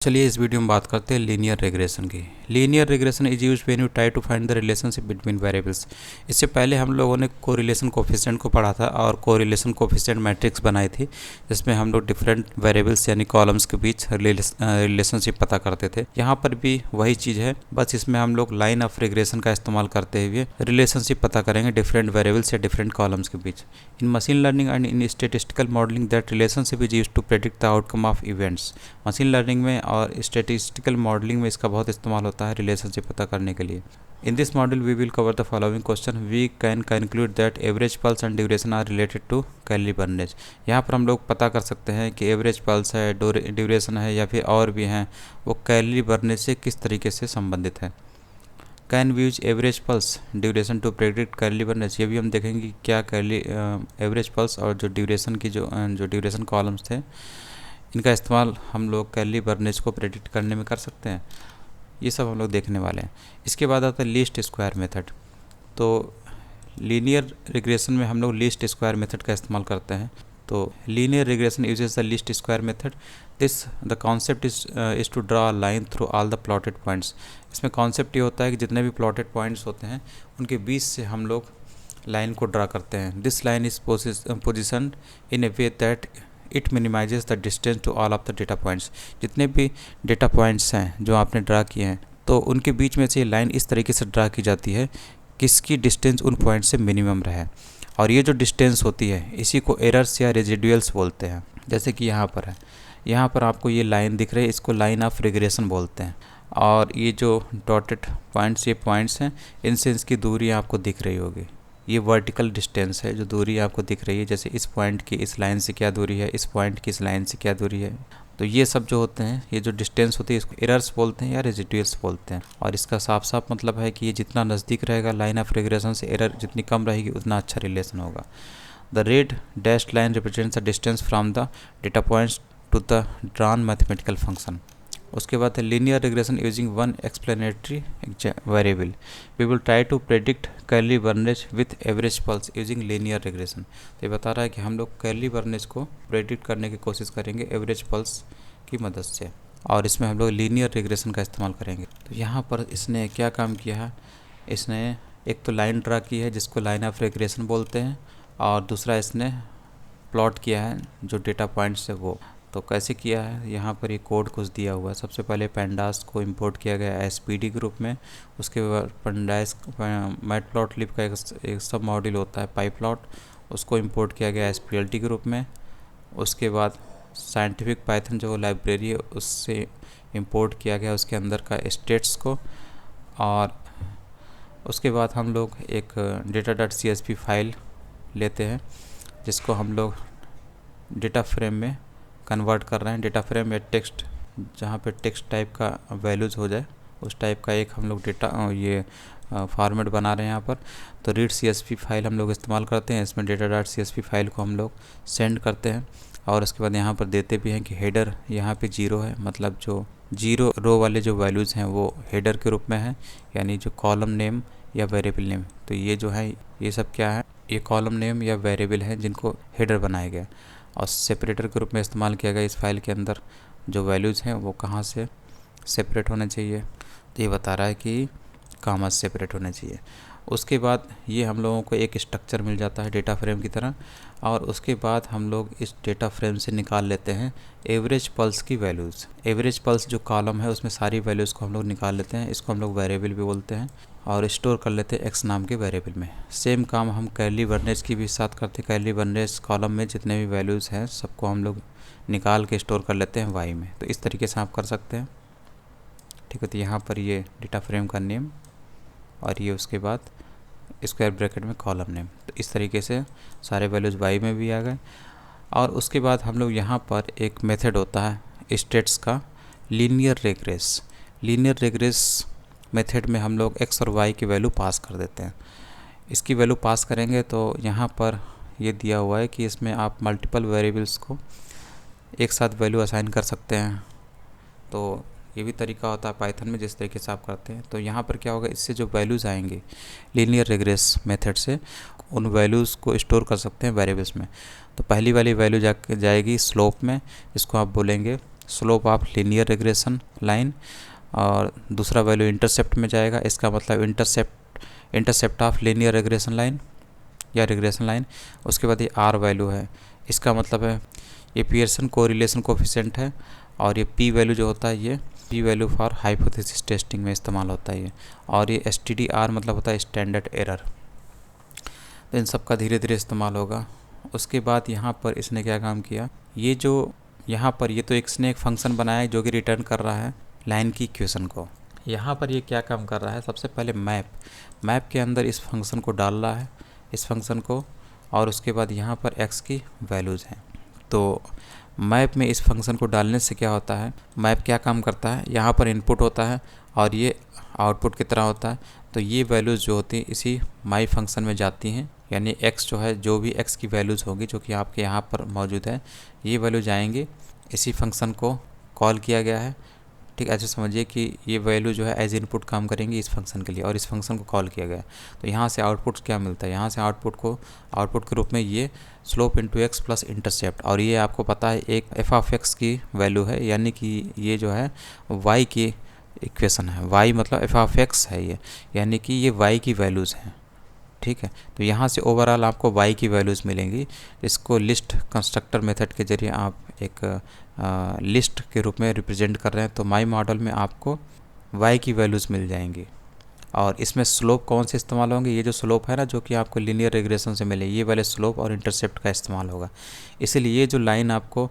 चलिए इस वीडियो में बात करते हैं लीनियर रिग्रेशन की। Linear regression is used when you try to find the relationship between variables. इससे पहले हम लोगों ने कोरिलेशन कोफिशिएंट को पढ़ा था और कोरिलेशन कोफिशिएंट मैट्रिक्स बनाई थी, जिसमें हम लोग डिफरेंट वेरिएबल्स यानी कॉलम्स के बीच रिलेशनशिप पता करते थे। यहाँ पर भी वही चीज़ है, बस इसमें हम लोग लाइन ऑफ रिग्रेशन का इस्तेमाल करते हुए रिलेशनशिप पता करेंगे डिफरेंट वेरिएबल्स या डिफरेंट कॉलम्स के बीच। In machine learning and in statistical modelling that relationship is used to predict the outcome of events. Machine learning में और स्टैटिस्टिकल मॉडलिंग में इसका बहुत इस्तेमाल होता है रिलेशनशिप पता करने के लिए। In this model we will cover the following question. We can conclude that average pulse and duration are related to calorie burnage. यहाँ पर हम लोग पता कर सकते हैं कि एवरेज पल्स है, ड्यूरेशन है या फिर और भी हैं, वो कैलोरी बर्नेज से किस तरीके से संबंधित है। Can we use average pulse duration to predict calorie burnage. ये भी हम देखेंगे कि क्या कैलोरी एवरेज पल्स और जो ड्यूरेशन की जो ड्यूरेशन कॉलम्स थे, इनका इस्तेमाल हम लोग कैलोरी बर्नेज को प्रेडिक्ट करने में कर सकते हैं। ये सब हम लोग देखने वाले हैं। इसके बाद आता है लीस्ट स्क्वायर मेथड। तो लीनियर रिग्रेशन में हम लोग लीस्ट स्क्वायर मेथड का इस्तेमाल करते हैं। तो linear regression uses the least square method. This the concept is to draw a line through all the plotted points. इसमें कॉन्सेप्ट ये होता है कि जितने भी प्लॉटेड पॉइंट्स होते हैं उनके बीच से हम लोग लाइन को ड्रा करते हैं। This line is position in a way that it minimises the distance to all of the data points. जितने भी डेटा पॉइंट्स हैं जो आपने ड्रा किए हैं, तो उनके बीच में से लाइन इस तरीके से ड्रा की जाती है कि इसकी डिस्टेंस उन पॉइंट से मिनिमम रहे। और ये जो डिस्टेंस होती है इसी को एरर्स या रेजिडुअल्स बोलते हैं। जैसे कि यहाँ पर है, यहाँ पर आपको ये लाइन दिख रही है, इसको लाइन ऑफ रिग्रेशन बोलते हैं। और ये जो डॉटेड पॉइंट्स, ये पॉइंट्स हैं, इनसे इसकी दूरी आपको दिख रही होगी। ये वर्टिकल डिस्टेंस है जो दूरी आपको दिख रही है। जैसे इस पॉइंट की इस लाइन से क्या दूरी है, इस पॉइंट की इस लाइन से क्या दूरी है। तो ये सब जो होते हैं, ये जो डिस्टेंस होती है, इसको एरर्स बोलते हैं या रेजिडुअल्स बोलते हैं। और इसका साफ साफ मतलब है कि ये जितना नज़दीक रहेगा लाइन ऑफ रिग्रेशन से, एरर जितनी कम रहेगी उतना अच्छा रिलेशन होगा। The red dashed line represents the distance from the data points to the drawn mathematical function. उसके बाद है linear regression using one explanatory variable. We will try to predict calorie burnage with average pulse using linear regression. तो ये बता रहा है कि हम लोग कैलोरी बर्नेज को प्रेडिक्ट करने की कोशिश करेंगे एवरेज पल्स की मदद से, और इसमें हम लोग लीनियर रिग्रेशन का इस्तेमाल करेंगे। तो यहाँ पर इसने क्या काम किया है, इसने एक तो लाइन ड्रा की है जिसको लाइन ऑफ रिग्रेशन बोलते हैं, और दूसरा इसने प्लॉट किया है जो डेटा पॉइंट्स है वो। तो कैसे किया है, यहाँ पर ये कोड कुछ दिया हुआ है। सबसे पहले पेंडास को इंपोर्ट किया गया एसपीडी ग्रुप में। उसके बाद पेंडास मैटप्लॉटलिब का एक सब मॉड्यूल होता है पाईप्लॉट, उसको इंपोर्ट किया गया एसपीएलटी ग्रुप में। उसके बाद साइंटिफिक पाइथन जो लाइब्रेरी है उससे इंपोर्ट किया गया उसके अंदर का स्टेट्स को। और उसके बाद हम लोग एक data.csv फाइल लेते हैं जिसको हम लोग डेटा फ्रेम में कन्वर्ट कर रहे हैं। डेटा फ्रेम या टेक्स्ट, जहाँ पे टेक्स्ट टाइप का वैल्यूज़ हो जाए उस टाइप का एक हम लोग डेटा ये फॉर्मेट बना रहे हैं यहाँ पर। तो रीड CSV फाइल हम लोग इस्तेमाल करते हैं। इसमें data.csv फाइल को हम लोग सेंड करते हैं, और उसके बाद यहाँ पर देते भी हैं कि हेडर यहाँ पे 0 है, मतलब जो 0 रो वाले जो वैल्यूज़ हैं वो हेडर के रूप में है, यानी जो कॉलम नेम या वेरिएबल नेम। तो ये जो है ये सब क्या है, ये कॉलम नेम या वेरिएबल हैं जिनको हेडर बनाया गया और सेपरेटर के रूप में इस्तेमाल किया गया। इस फाइल के अंदर जो वैल्यूज़ हैं वो कहाँ से सेपरेट होने चाहिए, तो ये बता रहा है कि कॉमा सेपरेट होने चाहिए। उसके बाद ये हम लोगों को एक स्ट्रक्चर मिल जाता है डेटा फ्रेम की तरह, और उसके बाद हम लोग इस डेटा फ्रेम से निकाल लेते हैं एवरेज पल्स की वैल्यूज़। एवरेज पल्स जो कॉलम है उसमें सारी वैल्यूज़ को हम लोग निकाल लेते हैं। इसको हम लोग वेरिएबल भी बोलते हैं, और स्टोर कर लेते हैं एक्स नाम के वेरिएबल में। सेम काम हम कैलोरी बर्नेज की भी साथ करते हैं। कैलोरी बर्नेज कॉलम में जितने भी वैल्यूज़ हैं सबको हम लोग निकाल के स्टोर कर लेते हैं वाई में। तो इस तरीके से आप कर सकते हैं, ठीक है। तो यहाँ पर ये डेटा फ्रेम का नेम और ये उसके बाद स्क्वायर ब्रैकेट में कॉलम नेम। तो इस तरीके से सारे वैल्यूज़ वाई में भी आ गए। और उसके बाद हम लोग यहाँ पर एक मेथड होता है स्टेट्स का, linear regress. Linear regress method में हम लोग एक्स और वाई की वैल्यू पास कर देते हैं। इसकी वैल्यू पास करेंगे तो यहाँ पर ये दिया हुआ है कि इसमें आप मल्टीपल वेरिएबल्स को एक साथ वैल्यू असाइन कर सकते हैं। तो ये भी तरीका होता है पाइथन में जिस तरीके से आप करते हैं। तो यहाँ पर क्या होगा, इससे जो वैल्यूज़ आएंगे लीनियर रिग्रेस मेथड से, उन वैल्यूज़ को स्टोर कर सकते हैं वेरिएबल्स में। तो पहली वाली वैल्यू जाएगी स्लोप में, इसको आप बोलेंगे slope of linear regression line, और दूसरा वैल्यू इंटरसेप्ट में जाएगा, इसका मतलब intercept of linear regression line या रिग्रेशन लाइन। उसके बाद ये आर वैल्यू है, इसका मतलब है ये पियर्सन कोरिलेशन कोफिशिएंट है, और ये पी वैल्यू जो होता है ये P value for hypothesis testing में इस्तेमाल होता है ये, और ये एस टी डी आर मतलब होता है स्टैंडर्ड एरर। तो इन सब का धीरे धीरे इस्तेमाल होगा। उसके बाद यहाँ पर इसने क्या काम किया, ये जो यहाँ पर ये तो इसने एक फंक्शन बनाया है जो कि रिटर्न कर रहा है लाइन की इक्वेशन को। यहाँ पर ये क्या काम कर रहा है, सबसे पहले मैप के अंदर इस फंक्शन को डाल रहा है, इस फंक्शन को, और उसके बाद यहाँ पर x की वैल्यूज़ हैं। तो मैप में इस फंक्शन को डालने से क्या होता है, मैप क्या काम करता है, यहाँ पर इनपुट होता है और ये आउटपुट की तरह होता है। तो ये वैल्यूज़ जो होती हैं इसी माई फंक्शन में जाती हैं, यानी x जो है, जो भी x की वैल्यूज़ होगी जो कि आपके यहाँ पर मौजूद है, ये वैल्यू जाएंगे, इसी फंक्शन को कॉल किया गया है। ठीक, ऐसे समझिए कि ये वैल्यू जो है एज इनपुट काम करेंगे इस फंक्शन के लिए, और इस फंक्शन को कॉल किया गया। तो यहाँ से आउटपुट क्या मिलता है, यहाँ से आउटपुट के रूप में ये slope into x plus intercept, और ये आपको पता है एक एफ ऑफ एक्स की वैल्यू है, यानी कि ये जो है वाई की इक्वेशन है, वाई मतलब एफ ऑफ एक्स है ये, यानी कि ये वाई की वैल्यूज़ हैं। ठीक है, तो यहाँ से ओवरऑल आपको y की वैल्यूज़ मिलेंगी। इसको लिस्ट कंस्ट्रक्टर मेथड के जरिए आप एक लिस्ट के रूप में रिप्रेजेंट कर रहे हैं, तो माई मॉडल में आपको y की वैल्यूज़ मिल जाएंगी। और इसमें स्लोप कौन से इस्तेमाल होंगे, ये जो स्लोप है ना जो कि आपको लीनियर रिग्रेशन से मिले, ये वाले स्लोप और इंटरसेप्ट का इस्तेमाल होगा। इसीलिए ये जो लाइन आपको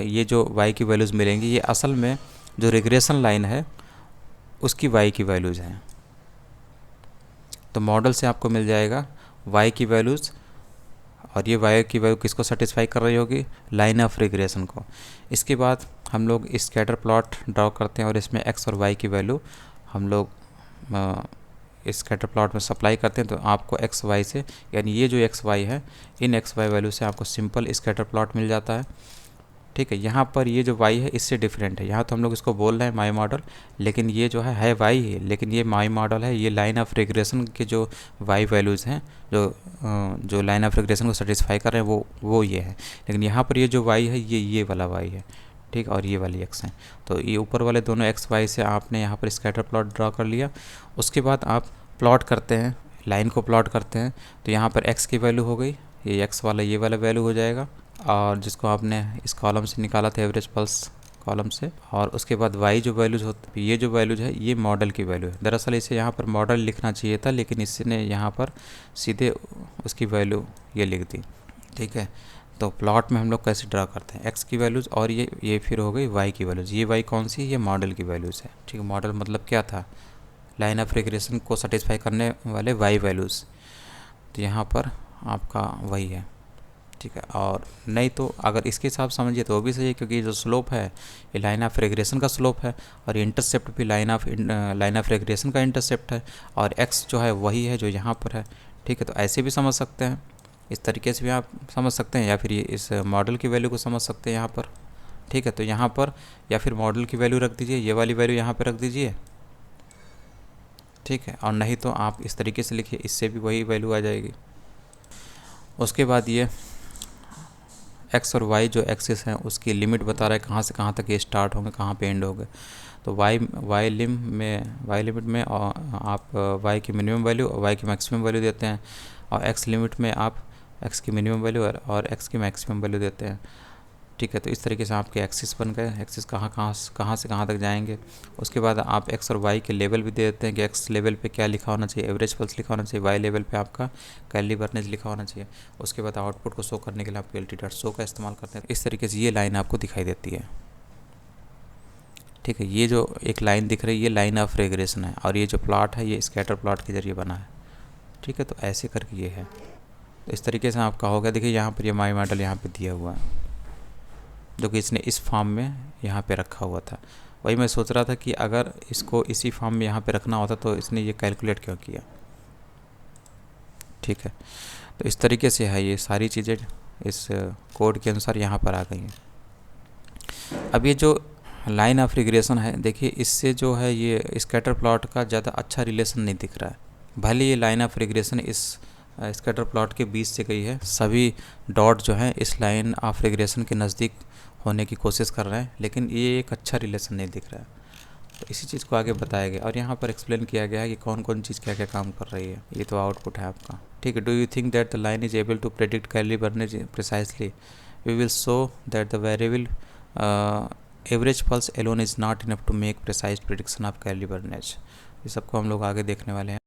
ये जो y की वैल्यूज़ मिलेंगी, ये असल में जो रिग्रेशन लाइन है उसकी y की वैल्यूज़ हैं। तो मॉडल से आपको मिल जाएगा y की वैल्यूज़, और ये y की वैल्यू किसको सेटिस्फाई कर रही होगी, लाइन ऑफ रिग्रेशन को। इसके बाद हम लोग स्कैटर प्लॉट ड्रॉ करते हैं और इसमें x और y की वैल्यू हम लोग स्कैटर प्लॉट में सप्लाई करते हैं। तो आपको x y से, यानी ये जो x y है, इन x y वैल्यू से आपको सिंपल स्कैटर प्लॉट मिल जाता है। ठीक है, यहाँ पर ये जो y है इससे डिफरेंट है, यहाँ तो हम लोग इसको बोल रहे हैं माई मॉडल, लेकिन ये जो है y है, लेकिन ये माई मॉडल है। ये लाइन ऑफ रिग्रेशन के जो y वैल्यूज़ हैं, जो लाइन ऑफ रिग्रेशन को सेटिस्फाई कर रहे हैं वो ये है, लेकिन यहाँ पर ये जो y है ये वाला y है। ठीक, और ये वाली x है। तो ये ऊपर वाले दोनों x y से आपने यहाँ पर स्कैटर प्लॉट ड्रॉ कर लिया। उसके बाद आप प्लॉट करते हैं, लाइन को प्लॉट करते हैं। तो यहाँ पर x की वैल्यू हो गई, ये x वाला ये वाला वैल्यू हो जाएगा, और जिसको आपने इस कॉलम से निकाला था एवरेज पल्स कॉलम से। और उसके बाद y जो वैल्यूज़ होती है, ये जो वैल्यूज़ है ये मॉडल की वैल्यू है। दरअसल इसे यहाँ पर मॉडल लिखना चाहिए था, लेकिन इसने यहाँ पर सीधे उसकी वैल्यू ये लिख दी। ठीक है, तो प्लॉट में हम लोग कैसे ड्रा करते हैं, x की वैल्यूज़, और ये फिर हो गई y की वैल्यूज़। ये y कौन सी, ये मॉडल की वैल्यूज़ है। ठीक है, मॉडल मतलब क्या था, लाइन ऑफ रिग्रेशन को सेटिस्फाई करने वाले y वैल्यूज़। तो यहाँ पर आपका वही है। ठीक है, और नहीं तो अगर इसके हिसाब समझिए तो वो भी सही है, क्योंकि जो स्लोप है ये लाइन ऑफ रिग्रेशन का स्लोप है, और ये इंटरसेप्ट भी लाइन ऑफ रिग्रेशन का इंटरसेप्ट है, और x जो है वही है जो यहाँ पर है। ठीक है, तो ऐसे भी समझ सकते हैं, इस तरीके से भी आप समझ सकते हैं, या फिर ये इस मॉडल की वैल्यू को समझ सकते हैं यहाँ पर। ठीक है, तो यहाँ पर या फिर मॉडल की वैल्यू रख दीजिए, ये वाली वैल्यू यहाँ पर रख दीजिए। ठीक है, और नहीं तो आप इस तरीके से लिखिए, इससे भी वही वैल्यू आ जाएगी। उसके बाद ये x और y जो एक्सिस हैं उसकी लिमिट बता रहा है कहाँ से कहाँ तक ये स्टार्ट होंगे, कहाँ पे एंड होंगे। तो y लिमिट में आप y की मिनिमम वैल्यू और y की मैक्सिमम वैल्यू देते हैं, और x लिमिट में आप x की मिनिमम वैल्यू और x की मैक्सिमम वैल्यू देते हैं। ठीक है, तो इस तरीके से आपके एक्सिस बन गए, एक्सिस कहाँ से कहाँ तक जाएंगे। उसके बाद आप x और y के लेवल भी दे देते हैं कि x लेवल पे क्या लिखा होना चाहिए, एवरेज पल्स लिखा होना चाहिए, y लेवल पे आपका कैली बर्नेज लिखा होना चाहिए। उसके बाद आउटपुट को शो करने के लिए आप lt.show का इस्तेमाल करते हैं। इस तरीके से ये लाइन आपको दिखाई देती है। ठीक है, ये जो एक लाइन दिख रही है ये लाइन ऑफ रिग्रेशन है, और ये जो प्लॉट है ये स्कैटर प्लॉट के जरिए बना है। ठीक है, तो ऐसे करके ये है। तो इस तरीके से आपका हो गया। देखिए यहाँ पर ये माई मॉडल यहाँ पर दिया हुआ है, जो कि इसने इस फॉर्म में यहाँ पे रखा हुआ था। वही मैं सोच रहा था कि अगर इसको इसी फॉर्म में यहाँ पे रखना होता तो इसने ये कैलकुलेट क्यों किया। ठीक है, तो इस तरीके से है, ये सारी चीज़ें इस कोड के अनुसार यहाँ पर आ गई हैं। अब ये जो लाइन ऑफ रिग्रेशन है, देखिए इससे जो है ये स्कैटर प्लॉट का ज़्यादा अच्छा रिलेशन नहीं दिख रहा है। भले ये लाइन ऑफ रिग्रेशन इस स्कैटर प्लॉट के बीच से गई है, सभी डॉट जो हैं इस लाइन ऑफ रिग्रेशन के नज़दीक होने की कोशिश कर रहे हैं, लेकिन ये एक अच्छा रिलेशन नहीं दिख रहा है। तो इसी चीज़ को आगे बताया गया और यहाँ पर एक्सप्लेन किया गया है कि कौन कौन चीज़ क्या क्या काम कर रही है। ये तो आउटपुट है आपका, ठीक है। Do you think that the line is able to predict calorie burnage precisely? We will show that the variable average pulse alone is not enough to make precise prediction of calorie burnage. ये सबको हम लोग आगे देखने वाले हैं।